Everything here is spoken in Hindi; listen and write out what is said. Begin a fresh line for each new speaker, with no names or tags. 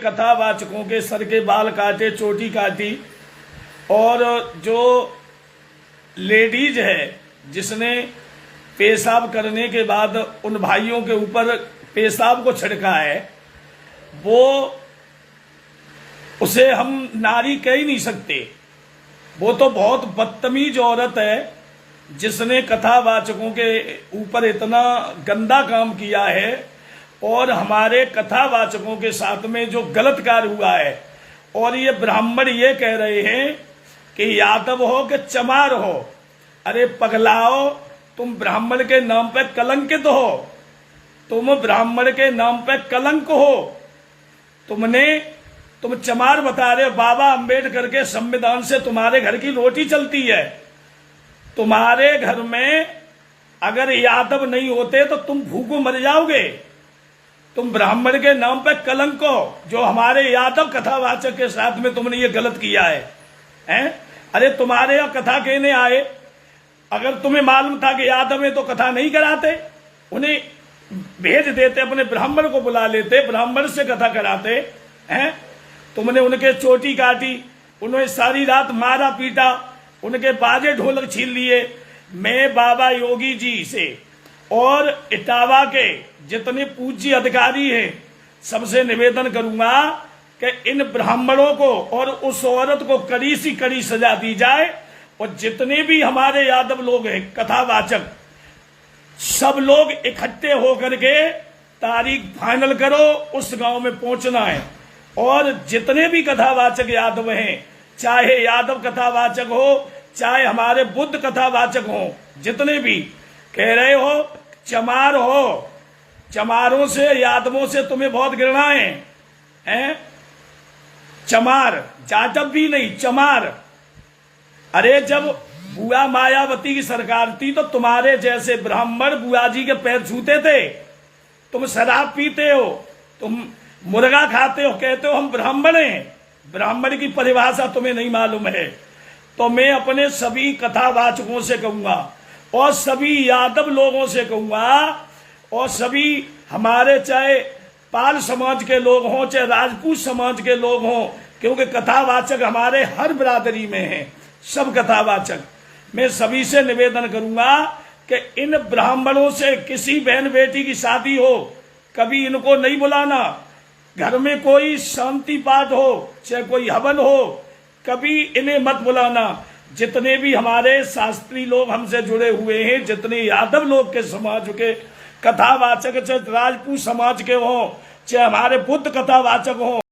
कथावाचकों के सर के बाल काटे, चोटी काटी, और जो लेडीज है जिसने पेशाब करने के बाद उन भाइयों के ऊपर पेशाब को छिड़का है, वो उसे हम नारी कह ही नहीं सकते। वो तो बहुत बदतमीज औरत है जिसने कथावाचकों के ऊपर इतना गंदा काम किया है। और हमारे कथावाचकों के साथ में जो गलत कार्य हुआ है, और ये ब्राह्मण ये कह रहे हैं कि यादव हो कि चमार हो, अरे पगलाओ, तुम ब्राह्मण के नाम पे कलंकित हो, तुम ब्राह्मण के नाम पे कलंक हो। तुम चमार बता रहे हो। बाबा अंबेडकर के संविधान से तुम्हारे घर की रोटी चलती है। तुम्हारे घर में अगर यादव नहीं होते तो तुम भूखों मर जाओगे। तुम ब्राह्मण के नाम पे कलंक हो, जो हमारे यादव कथावाचक के साथ में तुमने ये गलत किया है? अरे तुम्हारे यहाँ कथा कहने आए, अगर तुम्हें मालूम था कि यादव में तो कथा नहीं कराते, उन्हें भेज देते, अपने ब्राह्मण को बुला लेते, ब्राह्मण से कथा कराते हैं। तुमने उनके चोटी काटी, उन्हें सारी रात मारा पीटा, उनके बाजे ढोलक छीन लिए। मैं बाबा योगी जी से और इटावा के जितने पूज्य अधिकारी हैं सबसे निवेदन करूंगा कि इन ब्राह्मणों को और उस औरत को कड़ी सी कड़ी सजा दी जाए। और जितने भी हमारे यादव लोग हैं कथावाचक, सब लोग इकट्ठे होकर के तारीख फाइनल करो, उस गांव में पहुंचना है। और जितने भी कथावाचक यादव हैं, चाहे यादव कथावाचक हो, चाहे हमारे बुद्ध कथावाचक हो, जितने भी कह रहे हो चमार हो, चमारों से यादवों से तुम्हें बहुत घृणा है? चमार, जाटव भी नहीं, चमार। अरे जब बुआ मायावती की सरकार थी तो तुम्हारे जैसे ब्राह्मण बुआ जी के पैर छूते थे। तुम शराब पीते हो, तुम मुर्गा खाते हो, कहते हो हम ब्राह्मण हैं। ब्राह्मण की परिभाषा तुम्हें नहीं मालूम है। तो मैं अपने सभी कथावाचकों से कहूंगा और सभी यादव लोगों से कहूंगा, और सभी हमारे चाहे पाल समाज के लोग हों, चाहे राजपूत समाज के लोग हों, क्योंकि कथावाचक हमारे हर बिरादरी में हैं, सब कथावाचक। मैं सभी से निवेदन करूंगा कि इन ब्राह्मणों से किसी बहन बेटी की शादी हो, कभी इनको नहीं बुलाना। घर में कोई शांति पाठ हो, चाहे कोई हवन हो, कभी इन्हें मत बुलाना। जितने भी हमारे शास्त्री लोग हमसे जुड़े हुए हैं, जितने यादव लोग के समाज के कथावाचक, चाहे राजपूत समाज के हों, चाहे हमारे बुद्ध कथावाचक हों,